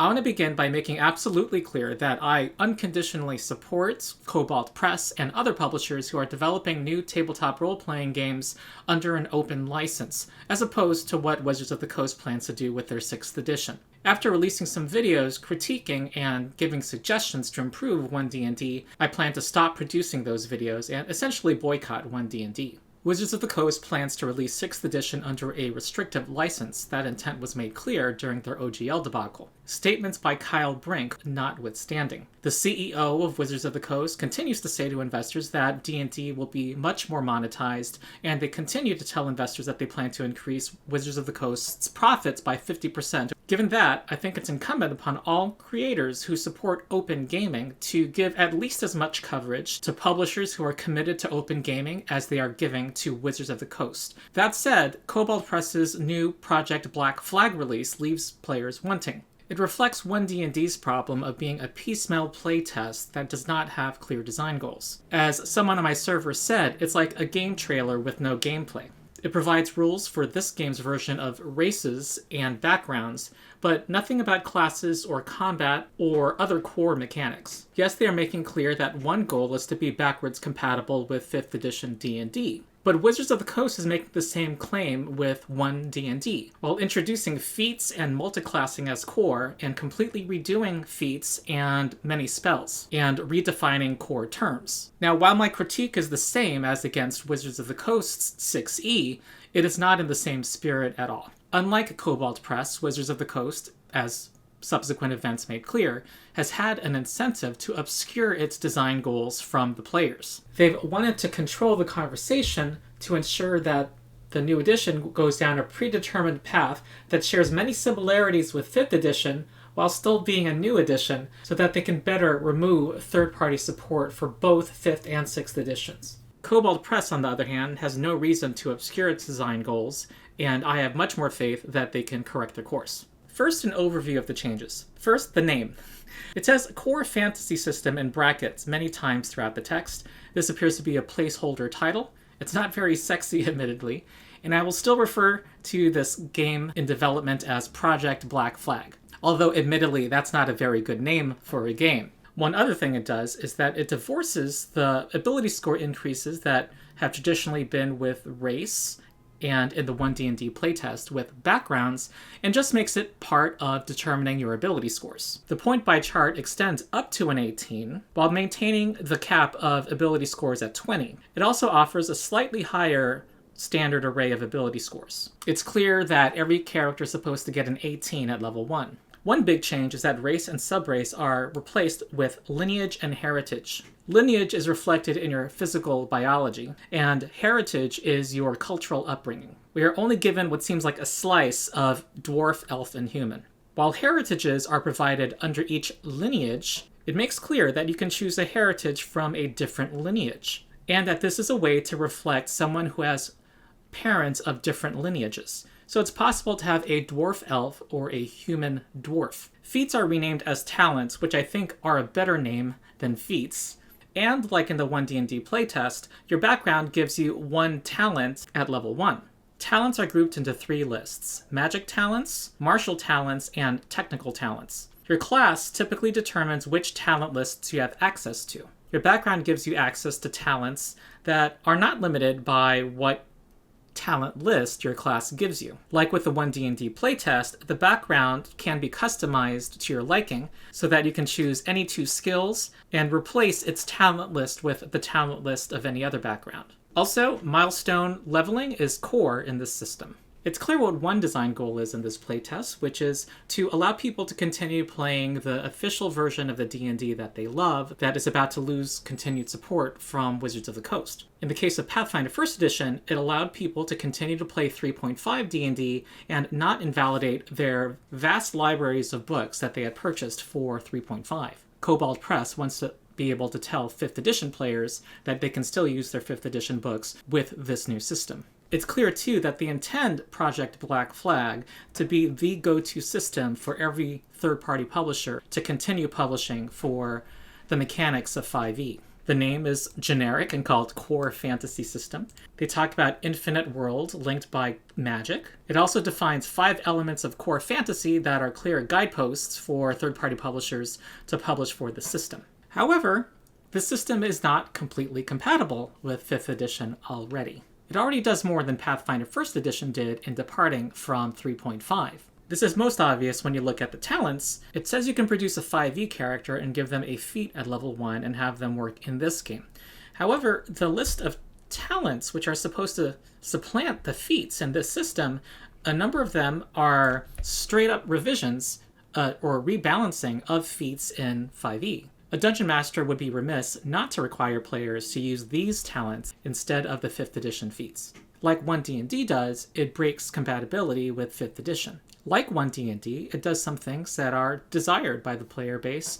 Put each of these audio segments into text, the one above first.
I want to begin by making absolutely clear that I unconditionally support Kobold Press and other publishers who are developing new tabletop role-playing games under an open license, as opposed to what Wizards of the Coast plans to do with their 6th edition. After releasing some videos critiquing and giving suggestions to improve One D&D, I plan to stop producing those videos and essentially boycott One D&D. Wizards of the Coast plans to release 6th edition under a restrictive license. That intent was made clear during their OGL debacle. Statements by Kyle Brink notwithstanding. The CEO of Wizards of the Coast continues to say to investors that D&D will be much more monetized, and they continue to tell investors that they plan to increase Wizards of the Coast's profits by 50%. Given that, I think it's incumbent upon all creators who support open gaming to give at least as much coverage to publishers who are committed to open gaming as they are giving to Wizards of the Coast. That said, Kobold Press's new Project Black Flag release leaves players wanting. It reflects One D&D's problem of being a piecemeal playtest that does not have clear design goals. As someone on my server said, it's like a game trailer with no gameplay. It provides rules for this game's version of races and backgrounds, but nothing about classes or combat or other core mechanics. Yes, they are making clear that one goal is to be backwards compatible with 5th edition D&D. But Wizards of the Coast is making the same claim with One D&D, while introducing feats and multiclassing as core, and completely redoing feats and many spells, and redefining core terms. Now, while my critique is the same as against Wizards of the Coast's 6e, it is not in the same spirit at all. Unlike Kobold Press, Wizards of the Coast, as subsequent events made clear, has had an incentive to obscure its design goals from the players. They've wanted to control the conversation to ensure that the new edition goes down a predetermined path that shares many similarities with 5th edition while still being a new edition, so that they can better remove third-party support for both 5th and 6th editions. Kobold Press, on the other hand, has no reason to obscure its design goals, and I have much more faith that they can correct their course. First, an overview of the changes. First, the name. It says Core Fantasy System in brackets many times throughout the text. This appears to be a placeholder title. It's not very sexy, admittedly, and I will still refer to this game in development as Project Black Flag, although admittedly that's not a very good name for a game. One other thing it does is that it divorces the ability score increases that have traditionally been with race and in the One D&D playtest with backgrounds, and just makes it part of determining your ability scores. The point by chart extends up to an 18, while maintaining the cap of ability scores at 20. It also offers a slightly higher standard array of ability scores. It's clear that every character is supposed to get an 18 at level 1. One big change is that race and subrace are replaced with lineage and heritage. Lineage is reflected in your physical biology, and heritage is your cultural upbringing. We are only given what seems like a slice of dwarf, elf, and human. While heritages are provided under each lineage, it makes clear that you can choose a heritage from a different lineage, and that this is a way to reflect someone who has parents of different lineages. So it's possible to have a dwarf elf or a human dwarf. Feats are renamed as talents, which I think are a better name than feats. And like in the One D&D playtest, your background gives you one talent at level 1. Talents are grouped into 3 lists: magic talents, martial talents, and technical talents. Your class typically determines which talent lists you have access to. Your background gives you access to talents that are not limited by what talent list your class gives you. Like with the One D&D playtest, the background can be customized to your liking so that you can choose any 2 skills and replace its talent list with the talent list of any other background. Also, milestone leveling is core in this system. It's clear what one design goal is in this playtest, which is to allow people to continue playing the official version of the D&D that they love that is about to lose continued support from Wizards of the Coast. In the case of Pathfinder 1st Edition, it allowed people to continue to play 3.5 D&D and not invalidate their vast libraries of books that they had purchased for 3.5. Kobold Press wants to be able to tell 5th edition players that they can still use their 5th edition books with this new system. It's clear, too, that they intend Project Black Flag to be the go-to system for every third-party publisher to continue publishing for the mechanics of 5e. The name is generic and called Core Fantasy System. They talk about infinite world linked by magic. It also defines 5 elements of core fantasy that are clear guideposts for third-party publishers to publish for the system. However, the system is not completely compatible with 5th edition already. It already does more than Pathfinder 1st edition did in departing from 3.5. This is most obvious when you look at the talents. It says you can produce a 5e character and give them a feat at level 1 and have them work in this game. However, the list of talents which are supposed to supplant the feats in this system, a number of them are straight up revisions or rebalancing of feats in 5e. A dungeon master would be remiss not to require players to use these talents instead of the 5th edition feats. Like One D&D does, it breaks compatibility with 5th edition. Like One D&D, it does some things that are desired by the player base,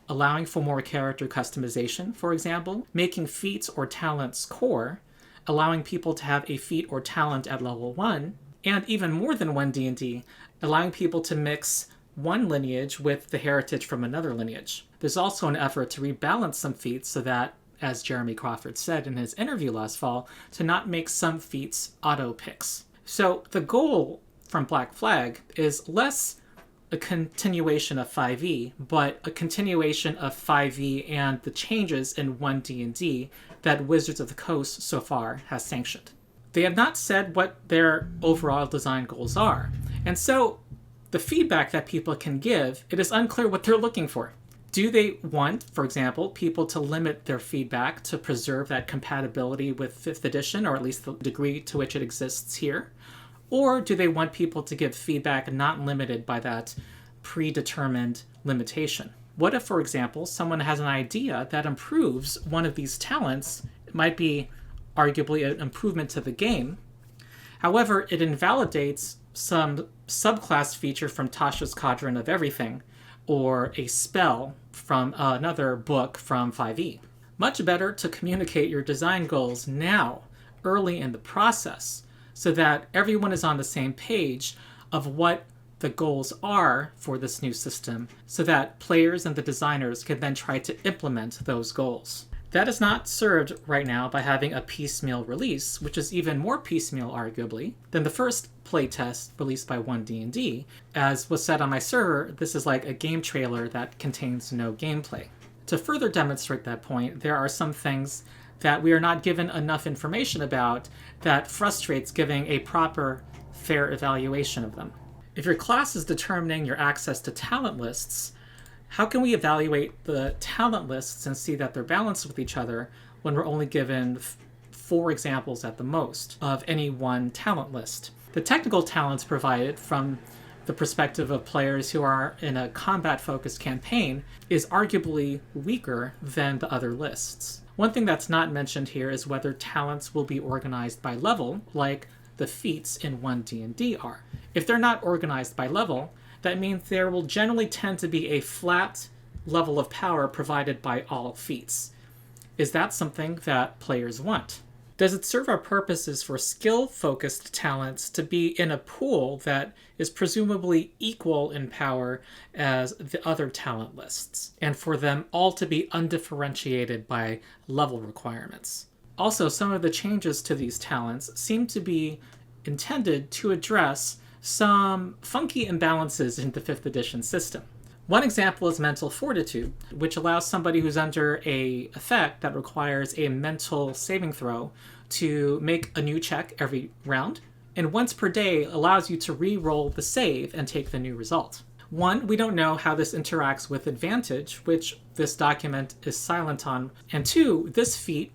allowing for more character customization, for example, making feats or talents core, allowing people to have a feat or talent at level 1, and even more than One D&D, allowing people to mix one lineage with the heritage from another lineage. There's also an effort to rebalance some feats so that, as Jeremy Crawford said in his interview last fall, to not make some feats auto-picks. So the goal from Black Flag is less a continuation of 5e, but a continuation of 5e and the changes in 1D&D that Wizards of the Coast so far has sanctioned. They have not said what their overall design goals are, and so the feedback that people can give, it is unclear what they're looking for. Do they want, for example, people to limit their feedback to preserve that compatibility with 5th edition, or at least the degree to which it exists here? Or do they want people to give feedback not limited by that predetermined limitation? What if, for example, someone has an idea that improves one of these talents? It might be arguably an improvement to the game. However, it invalidates some subclass feature from Tasha's Cadron of Everything, or a spell from another book from 5e. Much better to communicate your design goals now, early in the process, so that everyone is on the same page of what the goals are for this new system, so that players and the designers can then try to implement those goals. That is not served right now by having a piecemeal release, which is even more piecemeal, arguably, than the first playtest released by One D&D. As was said on my server, this is like a game trailer that contains no gameplay. To further demonstrate that point, there are some things that we are not given enough information about that frustrates giving a proper, fair evaluation of them. If your class is determining your access to talent lists, how can we evaluate the talent lists and see that they're balanced with each other when we're only given 4 examples at the most of any one talent list? The technical talents provided from the perspective of players who are in a combat-focused campaign is arguably weaker than the other lists. One thing that's not mentioned here is whether talents will be organized by level, like the feats in 1D&D are. If they're not organized by level, that means there will generally tend to be a flat level of power provided by all feats. Is that something that players want? Does it serve our purposes for skill-focused talents to be in a pool that is presumably equal in power as the other talent lists, and for them all to be undifferentiated by level requirements? Also, some of the changes to these talents seem to be intended to address some funky imbalances in the 5th edition system. One example is mental fortitude, which allows somebody who's under an effect that requires a mental saving throw to make a new check every round, and once per day allows you to re-roll the save and take the new result. 1, we don't know how this interacts with advantage, which this document is silent on, and 2, this feat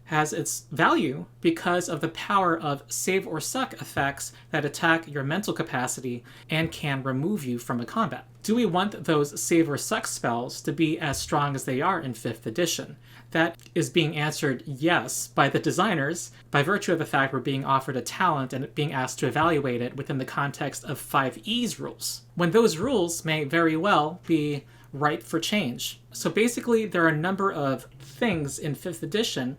has its value because of the power of save or suck effects that attack your mental capacity and can remove you from a combat. Do we want those save or suck spells to be as strong as they are in 5th edition? That is being answered yes by the designers by virtue of the fact we're being offered a talent and being asked to evaluate it within the context of 5e's rules, when those rules may very well be ripe for change. So basically there are a number of things in 5th edition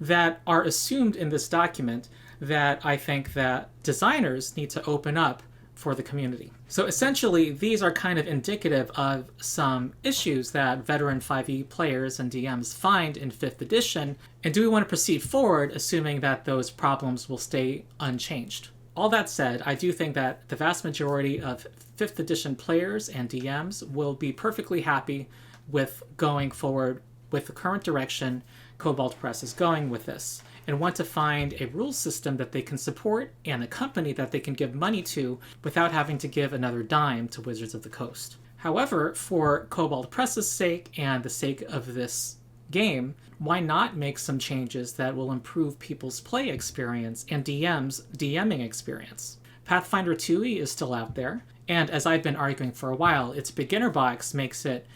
that are assumed in this document that I think that designers need to open up for the community. So essentially, these are kind of indicative of some issues that veteran 5e players and DMs find in 5th edition, and do we want to proceed forward assuming that those problems will stay unchanged? All that said, I do think that the vast majority of 5th edition players and DMs will be perfectly happy with going forward with the current direction Kobold Press is going with this, and want to find a rules system that they can support and a company that they can give money to without having to give another dime to Wizards of the Coast. However, for Kobold Press's sake and the sake of this game, why not make some changes that will improve people's play experience and DM's DMing experience? Pathfinder 2e is still out there, and as I've been arguing for a while, its beginner box makes it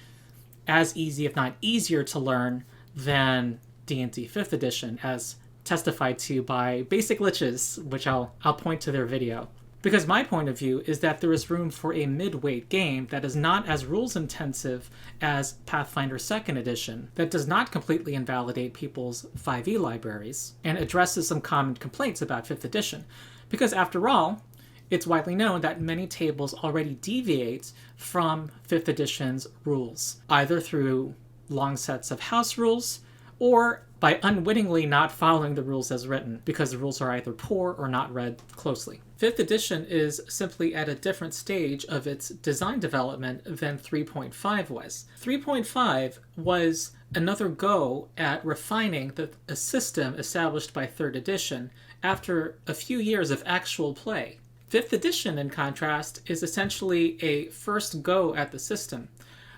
as easy, if not easier, to learn than D&D 5th edition, as testified to by Basic Liches, which I'll point to their video. Because my point of view is that there is room for a mid-weight game that is not as rules-intensive as Pathfinder 2nd edition, that does not completely invalidate people's 5e libraries, and addresses some common complaints about 5th edition. Because after all, it's widely known that many tables already deviate from 5th edition's rules, either through long sets of house rules, or by unwittingly not following the rules as written, because the rules are either poor or not read closely. 5th edition is simply at a different stage of its design development than 3.5 was. 3.5 was another go at refining a system established by 3rd edition after a few years of actual play. 5th edition, in contrast, is essentially a first go at the system.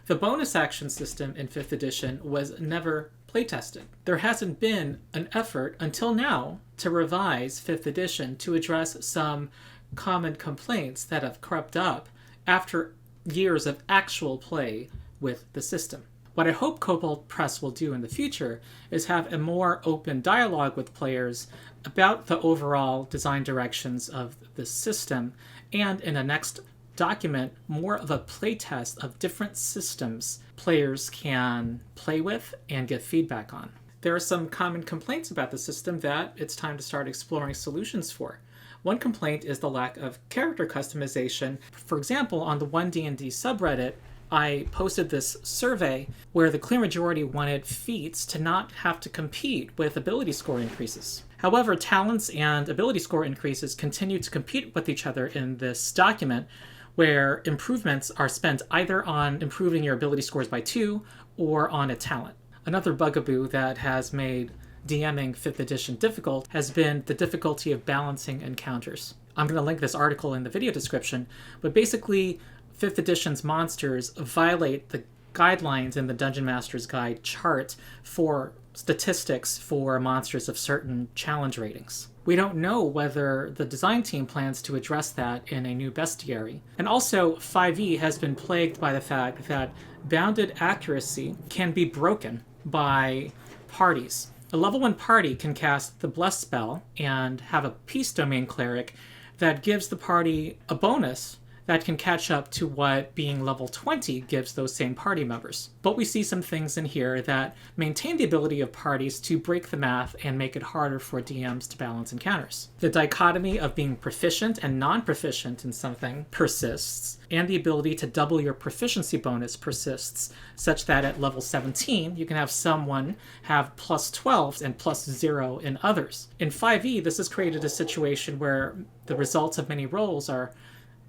The bonus action system in 5th edition was never playtested. There hasn't been an effort until now to revise 5th edition to address some common complaints that have crept up after years of actual play with the system. What I hope Kobold Press will do in the future is have a more open dialogue with players about the overall design directions of the system, and in the next document more of a playtest of different systems players can play with and get feedback on. There are some common complaints about the system that it's time to start exploring solutions for. One complaint is the lack of character customization. For example, on the One D&D subreddit, I posted this survey where the clear majority wanted feats to not have to compete with ability score increases. However, talents and ability score increases continue to compete with each other in this document, where improvements are spent either on improving your ability scores by 2 or on a talent. Another bugaboo that has made DMing 5th edition difficult has been the difficulty of balancing encounters. I'm going to link this article in the video description, but basically 5th edition's monsters violate the guidelines in the Dungeon Master's Guide chart for statistics for monsters of certain challenge ratings. We don't know whether the design team plans to address that in a new bestiary. And also, 5e has been plagued by the fact that bounded accuracy can be broken by parties. A level 1 party can cast the Bless spell and have a Peace Domain Cleric that gives the party a bonus that can catch up to what being level 20 gives those same party members. But we see some things in here that maintain the ability of parties to break the math and make it harder for DMs to balance encounters. The dichotomy of being proficient and non-proficient in something persists, and the ability to double your proficiency bonus persists, such that at level 17, you can have someone have plus 12s and plus 0 in others. In 5e, this has created a situation where the results of many rolls are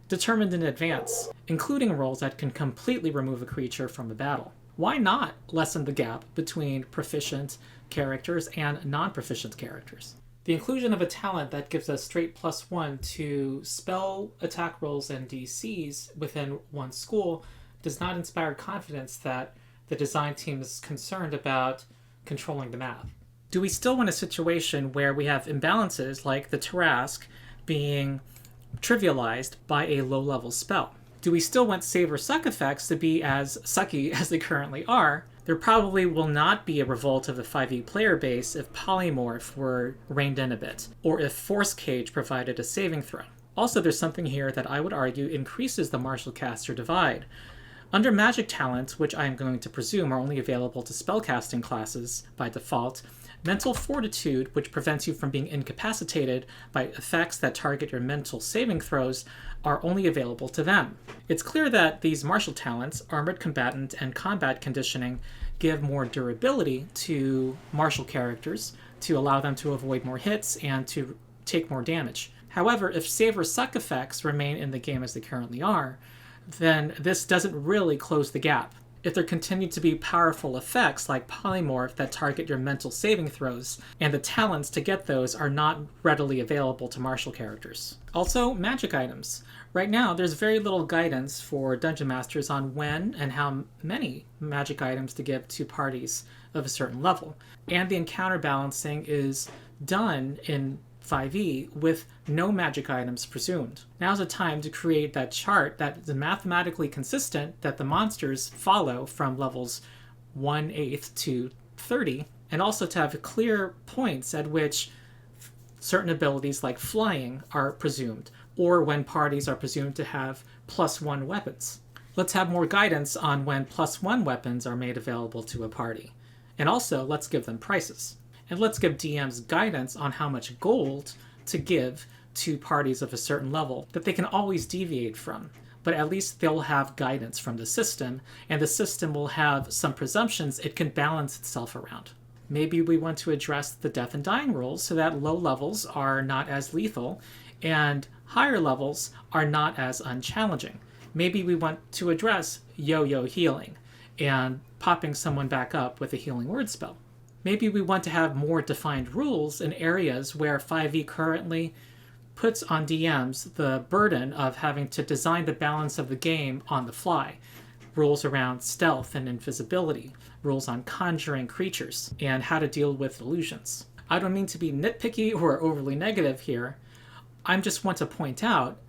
determined in advance, including rolls that can completely remove a creature from a battle. Why not lessen the gap between proficient characters and non-proficient characters? The inclusion of a talent that gives us straight +1 to spell attack rolls and DCs within one school does not inspire confidence that the design team is concerned about controlling the math. Do we still want a situation where we have imbalances like the Tarask being trivialized by a low-level spell? Do we still want save or suck effects to be as sucky as they currently are? There probably will not be a revolt of the 5e player base if Polymorph were reined in a bit, or if Force Cage provided a saving throw. Also, there's something here that I would argue increases the martial caster divide. Under magic talents, which I am going to presume are only available to spellcasting classes by default, Mental fortitude, which prevents you from being incapacitated by effects that target your mental saving throws, are only available to them. It's clear that these martial talents, armored combatant and combat conditioning, give more durability to martial characters to allow them to avoid more hits and to take more damage. However, if save or suck effects remain in the game as they currently are, then this doesn't really close the gap. If there continue to be powerful effects like polymorph that target your mental saving throws, and the talents to get those are not readily available to martial characters. Also, magic items. Right now, there's very little guidance for dungeon masters on when and how many magic items to give to parties of a certain level. And the encounter balancing is done in 5e with no magic items presumed. Now's the time to create that chart that is mathematically consistent that the monsters follow from levels 1/8 to 30, and also to have clear points at which certain abilities like flying are presumed, or when parties are presumed to have +1 weapons. Let's have more guidance on when +1 weapons are made available to a party. And also, let's give them prices. And let's give DMs guidance on how much gold to give to parties of a certain level that they can always deviate from. But at least they'll have guidance from the system, and the system will have some presumptions it can balance itself around. Maybe we want to address the death and dying rules so that low levels are not as lethal and higher levels are not as unchallenging. Maybe we want to address yo-yo healing and popping someone back up with a healing word spell. Maybe we want to have more defined rules in areas where 5e currently puts on DMs the burden of having to design the balance of the game on the fly. Rules around stealth and invisibility, rules on conjuring creatures, and how to deal with illusions. I don't mean to be nitpicky or overly negative here. I just want to point out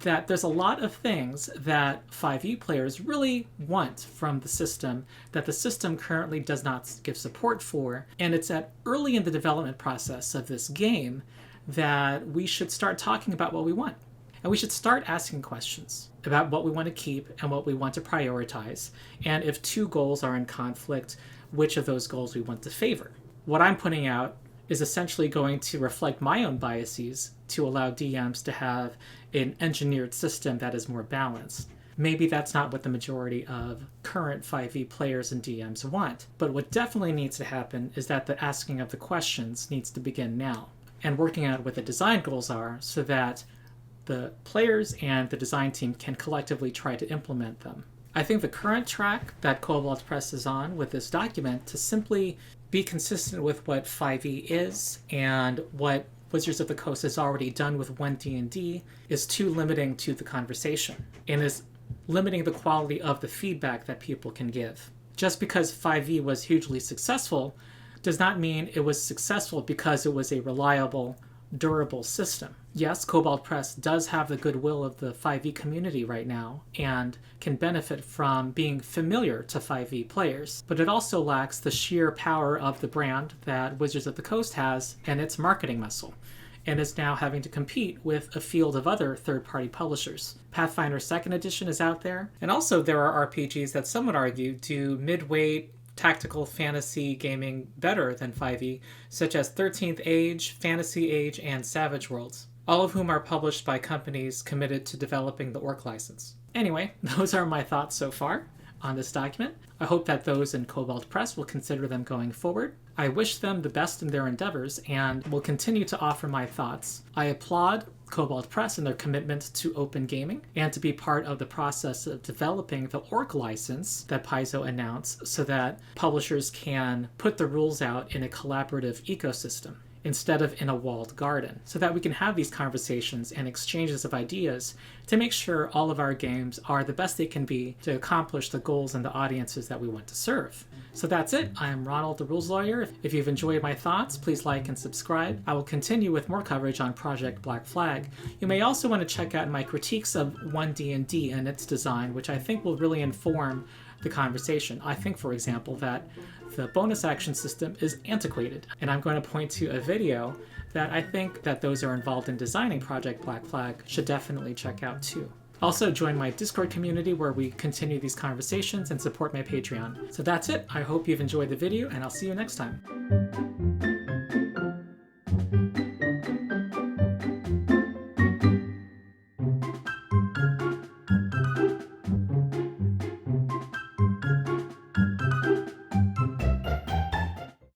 that there's a lot of things that 5e players really want from the system that the system currently does not give support for, and it's at early in the development process of this game that we should start talking about what we want. And we should start asking questions about what we want to keep and what we want to prioritize, and if two goals are in conflict, which of those goals we want to favor. What I'm putting out is essentially going to reflect my own biases to allow DMs to have an engineered system that is more balanced. Maybe that's not what the majority of current 5e players and DMs want, but what definitely needs to happen is that the asking of the questions needs to begin now, and working out what the design goals are so that the players and the design team can collectively try to implement them. I think the current track that Kobold Press is on with this document to simply be consistent with what 5e is and what Wizards of the Coast has already done with One D&D is too limiting to the conversation and is limiting the quality of the feedback that people can give. Just because 5e was hugely successful does not mean it was successful because it was a reliable, durable system. Yes, Kobold Press does have the goodwill of the 5e community right now and can benefit from being familiar to 5e players, but it also lacks the sheer power of the brand that Wizards of the Coast has and its marketing muscle, and is now having to compete with a field of other third-party publishers. Pathfinder 2nd Edition is out there, and also there are RPGs that some would argue do mid-weight tactical fantasy gaming better than 5e, such as 13th Age, Fantasy Age, and Savage Worlds, all of whom are published by companies committed to developing the Orc license. Anyway, those are my thoughts so far on this document. I hope that those in Kobold Press will consider them going forward. I wish them the best in their endeavors and will continue to offer my thoughts. I applaud Kobold Press and their commitment to open gaming and to be part of the process of developing the Orc license that Paizo announced so that publishers can put the rules out in a collaborative ecosystem instead of in a walled garden, so that we can have these conversations and exchanges of ideas to make sure all of our games are the best they can be to accomplish the goals and the audiences that we want to serve. So that's it. I am Ronald, the Rules Lawyer. If you've enjoyed my thoughts, please like and subscribe. I will continue with more coverage on Project Black Flag. You may also want to check out my critiques of One D&D and its design, which I think will really inform the conversation. I think, for example, that the bonus action system is antiquated, and I'm going to point to a video that I think that those who are involved in designing Project Black Flag should definitely check out too. Also, join my Discord community where we continue these conversations and support my Patreon. So that's it. I hope you've enjoyed the video, and I'll see you next time. Bye.